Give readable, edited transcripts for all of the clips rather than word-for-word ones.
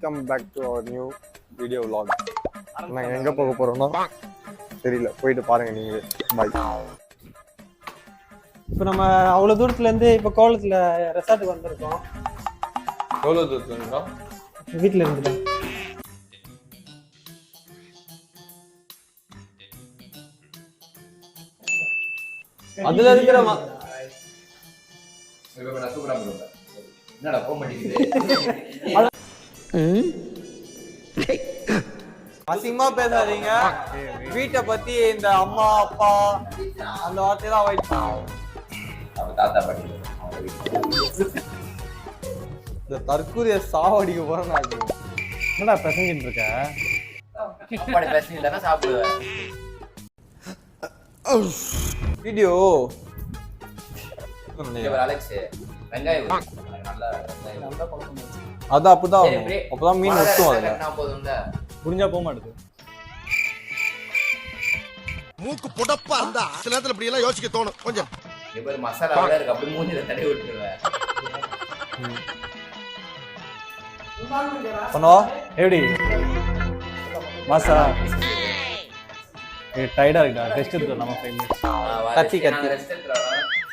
Welcome back to our new video vlog. நாங்கள் எங்கே போக போகிறோம்னா தெரியல, போயிட்டு பாருங்க நீங்களே. பாய். இப்போ நம்ம அவ்வளோ தூரத்துலேருந்து இப்போ கோலத்தில் ரெசார்ட்டுக்கு வந்திருக்கோம். எவ்வளோ தூரத்துல இருக்கோம்? வீட்டில் இருந்துட்டேன். அதுல இருக்கிற என்னடா போக மாட்டேங்குது. அசிங்கமா பேசாதீங்க. வீட்டை பத்தி இந்த அம்மா அப்பா அந்த வார்த்தையெல்லாம் அவாய்ட் பண்ணுங்க. தாத்தா பாட்டி இந்த தற்கூரிய சாவடிக்க போறேன் நான். என்னடா பிரசங்கிட்டு இருக்க? சாப்பாடு பேசுனீங்க தானே சாப்பிடுவேன். வீடியோ அலெக்ஸ் வெங்காயம் நல்லா அது அப்படிதான் அப்பதான் மீன் ஒட்டும். அதுல போதும்ல புரிஞ்சா போக மாட்டேது. மூக்கு புடப்பா இருந்தா சில நேரத்துல இப்படி எல்லாம் யோசிக்க தோணும். கொஞ்சம் இப்ப மசாலா விட இருக்கு, அப்படி மூஞ்சில தடவி விட்டுருவேன். பண்ணுவா எப்படி மாசா டயர்டா இருக்குடா. ரெஸ்ட் எடுத்து நம்ம 5 minutes. கத்தி கத்தி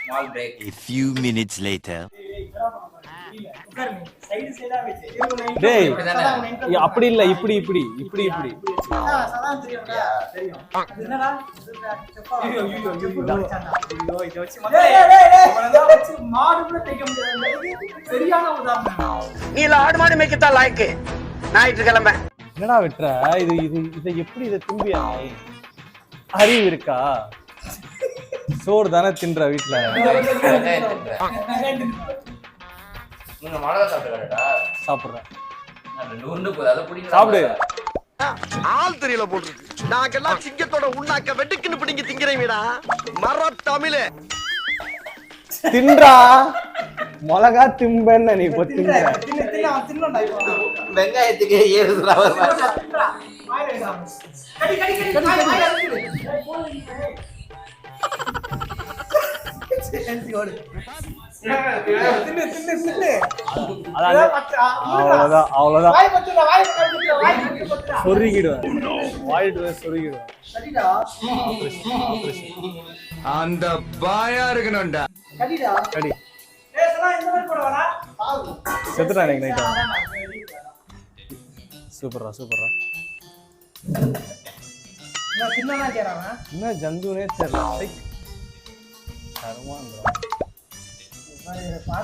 small break. A few minutes later. டேய் அப்படி இல்ல, இப்படி இப்படி இப்படி இப்படி நீல ஆடு மாடு மேய்க்கத்தான் லாய்க்கு ஞாயிற்றுக்கிழமை. என்னடா விட்டுற? இது இது இதை எப்படி இதை திம்பியா? அறிவு இருக்கா? சோறு தானே தின்ற வீட்டுல. நீங்க மிளகா சாப்பிட்டுடா. சாப்பிடுறேன். நூறு போது அதை பிடிக்க சாப்பிடு. ஆள் தெரியல போட்டுருக்கு. நாங்கெல்லாம் சிங்கத்தோட உண்ணாக்க வெட்டுக்குன்னு பிடிங்க திங்கிறீங்கடா. மர தமிழே தின்றா மிளகா திம்பன்னு நீ இப்ப தின்ற. வெங்காயத்துக்கு ஏறுதுடா ஒரு மாதிரி. அவ்வளவுதான் அவ்வளவுதான் சொருகிடுவேன். வாயிட்டு சொருகிடுவேன். அந்த பாயா இருக்கணும்டா. கடி செத்துட்டா எனக்கு நைட்டா. சூப்பர்ரா சூப்பர்ரா. என்ன ஜந்துனே தெரியல.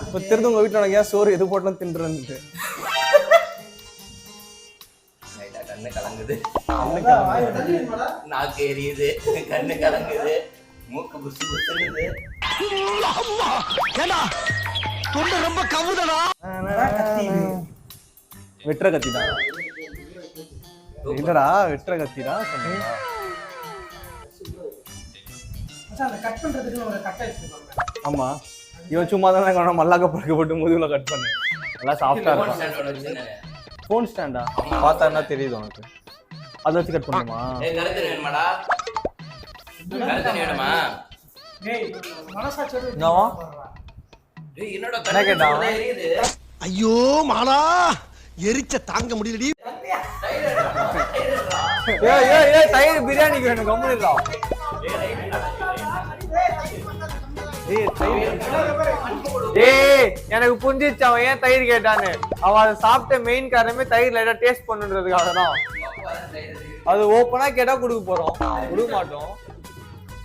இப்ப தெரிஞ்சு உங்க வீட்டுல உனக்கு ஏன் சோறு எது போட்டாலும் தின்றுட்டு கண்ணு கலங்குது, நாக்கு எரியுது, கண்ணு கலங்குது, மூக்கு புசு புசுங்குது. தொண்டை ரொம்ப கவுதடா. வெட்டுற கத்தி தான் இல்லடா, வெட்டுற கத்தி தான் சொன்னீங்களா? ஆமா, இவன் சும்மா தானே மல்லாக்க படுக்க போட்டு முதுகுல கட் பண்ணு. நல்லா சாஃப்டா இருக்கும். போன் ஸ்டாண்டா பார்த்தா என்ன தெரியுது உனக்கு? அதை வச்சு கட் பண்ணுமா? கருத்து வேணுமாடா? கருத்து வேணுமா? என்னவா? என்னோட என்ன கேட்டா? எரியுது. ஐயோ மாலா, எரிச்ச தாங்க முடியலடி. ஏய் ஏய் ஏய், தயிர் பிரியாணிக்கு வேணும். கம்முனுடா. ஏய் எனக்கு புரிஞ்சிச்சு அவன் ஏன் தயிர் கேட்டான்னு. அவன் அதை சாப்பிட்ட மெயின் காரணமே தயிர் லைட்டா டேஸ்ட் பண்ணுன்றதுக்காக தான். அது ஓப்பனா கேட்டா கொடுக்க போறோம், கொடுக்க மாட்டோம்.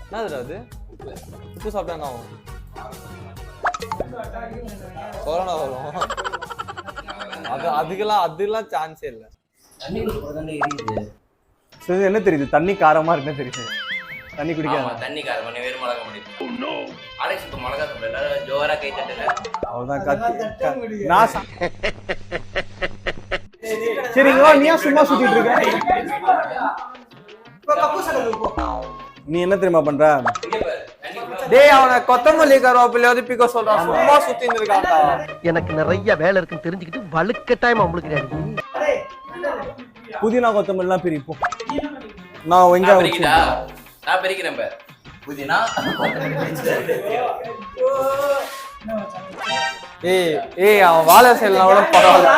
என்னது அது? உப்பு சாப்பிட்டா என்ன ஆகும்? கொரோனா வரும். அதுக்கெல்லாம் சான்ஸே இல்லை. சரி, என்ன தெரியுது? தண்ணி காரமா இருக்குன்னு தெரியுது. தண்ணி குடிக்காம தண்ணி காரம் பண்ணி வேறு மிளகா முடியும். அலெக்ஸ் இப்ப மிளகா சாப்பிடல, ஜோரா கை தட்டுங்க. அவ்வளவுதான் கத்தி. நான் சரிங்க, நீ ஏன் சும்மா சுத்திட்டு இருக்க? நீ என்ன தெரியுமா பண்ற? டேய் அவனை கொத்தமல்லி கருவேப்பிலையாவது பிக்க சொல்றான். சும்மா சுத்தின்னு இருக்கான்டா. எனக்கு நிறைய வேலை இருக்குன்னு தெரிஞ்சுக்கிட்டு வலுக்கட்டாயமா உங்களுக்கு புதினா கொத்தமல்லி எல்லாம் பிரிப்போம். நான் வெங்காயம் நான் பிரிக்கிறேன். புதினா ஏய் ஏய் அவன் வாழை செய்யலாம் கூட பரவாயில்ல.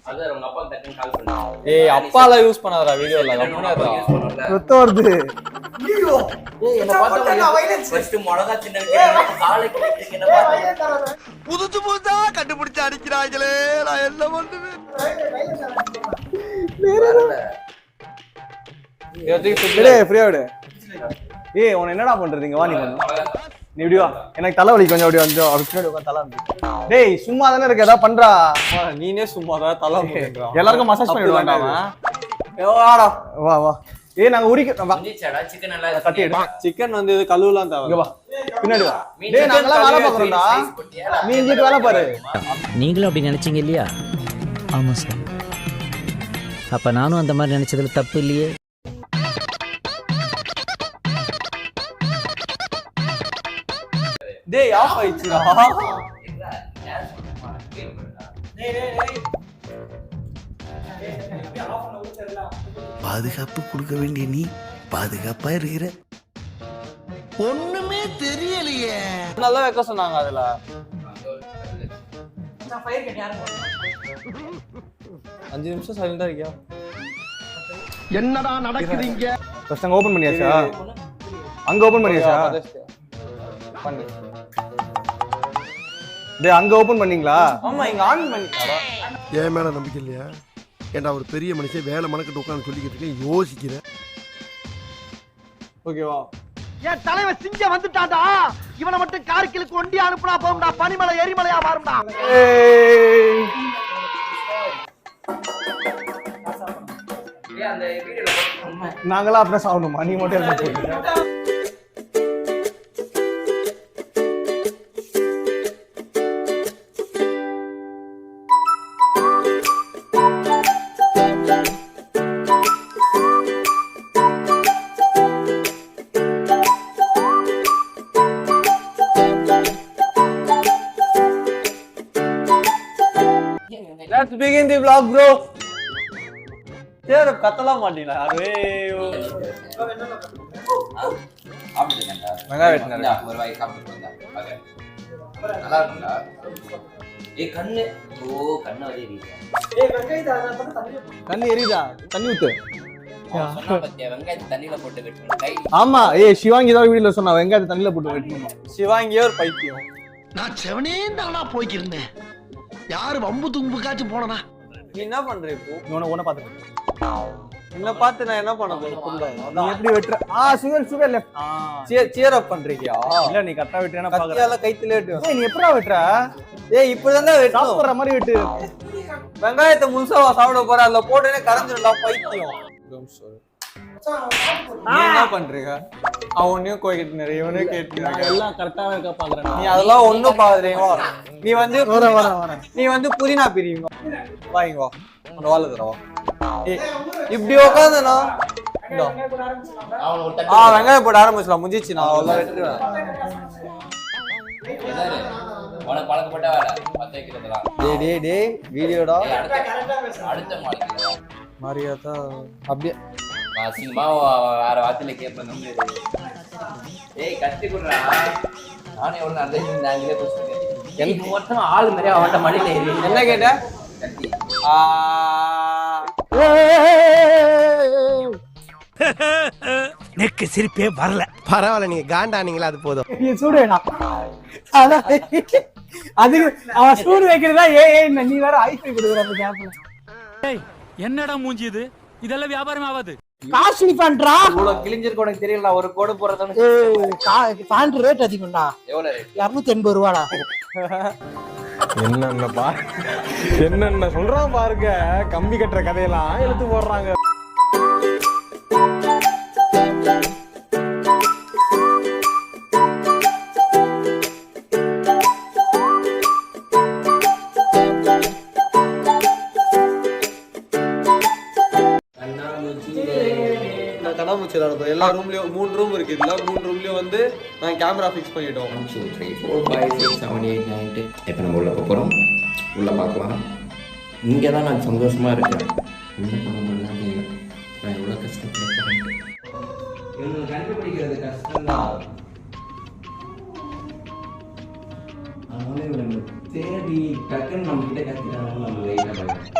அதான் உங்க அப்பா டக்குன்னு கால் பண்ணு. ஏய் அப்பால யூஸ் பண்ணாதடா வீடியோல கம்முனு அப்பா இருடா. யூஸ் பண்ணல. ரத்த வருது. ஏய் என்ன பார்த்தா ஃபர்ஸ்ட் மிளகா சின்ன வைக்கிறேன். காலுக்கு வைக்கிறீங்க என்ன பார்த்தா. புதுசு புதுசா கண்டுபிடிச்சு அடிக்கிறாங்களே, நான் என்ன பண்ணுவேன்? டேய் ஃப்ரீயா விடு. ஏய் உன என்னடா பண்றீங்க? வா நீ பண்ணு. நீ இப்படி வா. எனக்கு தலை வலிக்கு கொஞ்சம் அப்படி வந்து அப்படி பின்னாடி உட்கார்ந்து தலை வந்து. டேய் சும்மா தானே இருக்க, ஏதாவது பண்றா. நீனே சும்மாடா தலை மூடுறா. எல்லாருக்கும் மசாஜ் பண்ணி விடுவான்டா அவன். வாடா வா வா. ஏய் நாங்க உரிக்க வா. முடிச்சடா சிக்கன் நல்லா கத்தி எடு. சிக்கன் வந்து இது கழுவலாம் தேவை. இங்க வா. பின்னாடி வா. டேய் நாங்கலாம் வேலை பார்க்கறோம்டா. நீ இங்க வேலை பாரு. நீங்களும் அப்படி நினைச்சீங்க இல்லையா? ஆமா சார். அப்ப நானும் அந்த மாதிரி நினைச்சதுல தப்பு இல்லையே. டேய் ஆஃப் ஆயிடுச்சுடா. பாதுகாப்பு கொடுக்க வேண்டிய நீ பாதுகாப்பா இருக்கிற. ஒண்ணுமே தெரியலையே. நல்லா வைக்க சொன்னாங்க அதுல. அஞ்சு நிமிஷம் சைலண்டா இருக்கியா? என்னடா நடக்குதுங்க? ஃபர்ஸ்ட் அங்க ஓபன் பண்ணியாச்சா? அங்க ஓபன் பண்ணியாச்சா? பண்ணு. டேய் அங்க ஓபன் பண்ணீங்களா? ஆமா இங்க ஆன் பண்ணிட்டாடா. என் மேல நம்பிக்கை இல்லையா? ஏன்டா ஒரு பெரிய மனுஷன் வேலை மனக்கிட்டு உட்காந்து சொல்லிக்கிட்டு இருக்கேன், யோசிக்கிறேன். ஓகேவா? என் தலைவன் சிங்கம் வந்துட்டாடா. இவனை மட்டும் கார்கிலுக்கு ஒண்டி அனுப்புனா போகும்டா, பனிமலை எரிமலையா மாறும்டா. ஏய் ஏய் அந்த வீடியோல போட்டுமா. நாங்கலாம் அப்படியே சாவணுமா? நீ மட்டும் என்ன போடுற? Let's begin the vlog bro. யாரு கத்தலாம் மாட்டீங்களா? அரே சாப்பிட்டுட்டேன்டா. வெங்காயம் வெட்டினாரு. இந்தா, ஒரு வாய் சாப்பிட்டு வந்தா. பாரு. நல்லா இருக்கும்டா. ஏய் கண்ணு. ஓ கண்ணு வலி இருக்கு. தண்ணி எரியுதா? தண்ணி ஊத்து. அவன் சொன்னா பாத்தியா வெங்காயத்தை தண்ணியில போட்டு வெட்டணும். கை ஆமா ஏய் சிவாங்கி தான் வீடியோல சொன்னா வெங்காயத்தை தண்ணில போட்டு வெட்டணும். சிவாங்கியே ஒரு பைத்தியம். நான் செவனே தானா போய்க்கிருந்தேன். யாரு வம்பு தும்புக்காச்சும் போனனா? நீ என்ன பண்ற இப்போ? உன பாத்துட்டு என்ன பார்த்து நான் என்ன பண்ண போறேன்? புரியல. நீ எப்படி வெட்ற? Sugar left. சியர் அப் பண்றீங்களா? இல்ல நீ கரெக்ட்டா வெட்றேனா பாக்குறேன். கத்தியால கைத்துல வெட்டு. ஏய் நீ எப்பறா வெட்ற? ஏய் இப்பதான் வெட்டணும். சாப்பிடுற மாதிரி வெட்டு. வெங்காயத்தை முழுசா சாப்பிட போற அதுல போட்டேனே கரஞ்சிரடா பைத்தியம். நீ என்ன பண்றீங்க? அவனையும் கோயிட்டு நிறைய இவனையும் கேட்டுறாங்க. எல்லாம் கரெக்ட்டா இருக்க பாக்குறேன். நீ அதெல்லாம் ஒண்ணும் பாக்குறீங்க. நீ வந்து வர நீ வந்து புதினா பிரிவீங்க. வாங்க வா. அந்த வாழ தரவா. இப்படி உட்கார்ந்தனா அவன் ஒரு வெங்காயம் போட ஆரம்பிச்சலாம். முடிஞ்சிச்சு நான் அவ்வளவு வெட்டுறேன். உனக்கு பழக்கப்பட்ட வேலை பத்த வைக்கிறதுலாம். டேய் வீடியோடா. அடுத்த மாடிக்கு மரியாதா அப்படியே அசிங்கமா வேற வார்த்தையில கேட்பேன். ஏய் கத்தி குடுறா. நானே எவ்வளவு நல்ல நாங்களே பேசுறேன். எனக்கு மொத்தம் ஆள் மாதிரியே அவன்கிட்ட மடியில ஏறி என்ன கேட்ட? கத்தி. நெக்கு சிரிப்பே வரல. பரவாயில்ல, நீங்க காண்டானீங்களா? அது போதும். நீ சூடுடா. அதான் அது அவன் சூடு வைக்கிறதா? ஏய் நீ வேற ஐஸ்கிரீம் குடுக்குற அந்த கேப்ல. என்னடா மூஞ்சி இது? இதெல்லாம் வியாபாரம் ஆகாது. காசு நீ பண்றா? இவ்வளவு கிழிஞ்சிருக்கு உனக்கு தெரியல. ஒரு கோடு போறதுன்னு பேண்ட் ரேட் அதிகம்டா. எவ்வளவு ரேட்? 280 ரூபாடா. என்னென்ன சொல்றான் பாருங்க. கம்பி கட்டுற கதையெல்லாம் எடுத்து போடுறாங்க. கண்ணாமூச்சி விளையாடுறோம். எல்லா ரூம்லயும் 3 ரூம் இருக்கு. இதுல 3 ரூம்லயும் வந்து நான் கேமரா ஃபிக்ஸ் பண்ணிட்டோம். 1 2 3 4 5 6 7 8 9 10. இப்போ நம்ம உள்ள போறோம். உள்ள பார்க்கலாம். இங்கே தான் நான் சந்தோஷமா இருக்கேன். உள்ள போன மாதிரிலாம் இல்லை. நான் எவ்வளோ கஷ்டப்படுறேன். இவங்க கண்டுபிடிக்கிறது கஷ்டம் தான். அதனால இவங்க சரி டக்குன்னு நம்ம கிட்ட கத்திட்டாங்க நம்ம லைட்டாக